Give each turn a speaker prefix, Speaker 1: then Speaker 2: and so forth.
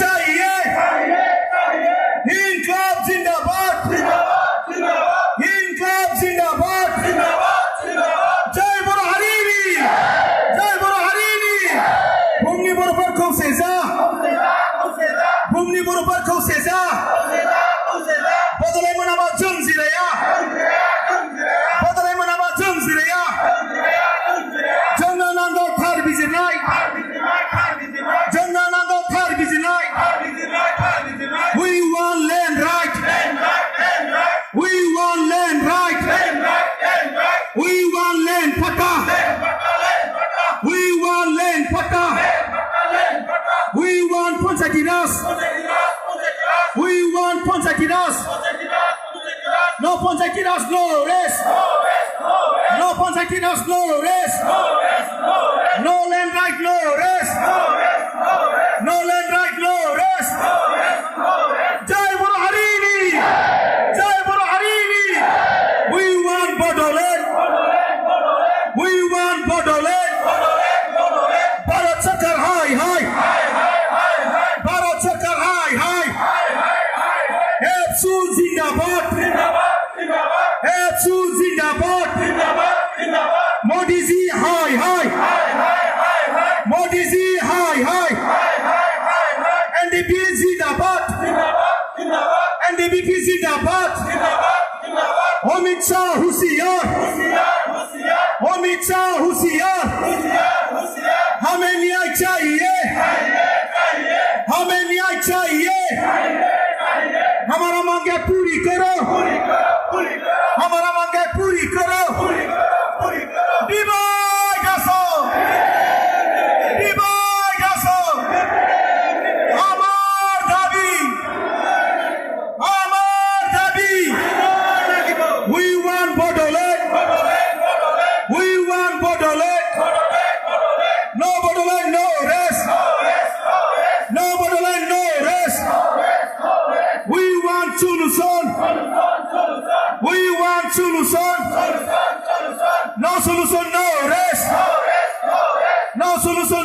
Speaker 1: चाहिए इंकलाब जिंदाबाद इंकलाब जिंदाबाद जय बर' हारिनि बुहुमनि बर'फोरखौ सेजा बुहुमनि बर'फोरखौ सेजा बदलाय मोनाबा जों जिराया बदलाय मोनाबा जों जिराया जोंनो नांगौ थार बिजिरनाय जोंनो नांगौ थार बिजिरनाय We want land right We want land right We want land pata We want land pata We want Ponsakiras We want Ponsakiras No Ponsakiras, no rest No Ponsakiras, no rest No land right, no rest No land right, no rest Jai Bar' Harini Jai Bar' Harini We want Bodoland We want Bodoland Bharat Sarkar high Bharat Sarkar high Absu Zindabad Absu Zindabad Modi ji high Modi ji high NDP Zindabad NDP Zindabad Amit Shah होशियार Amit Shah होशियार हमें न्याय चाहिए हमें न्याय चाहिए हमारा मांगे पूरी करो हमारा मांगे पूरी करो Divide us all Divide us all Amar Dabi We want Bodoland We want Bodoland No Bodoland, no rest No Bodoland, no rest We want solution We want solution No solution, no rest No solution,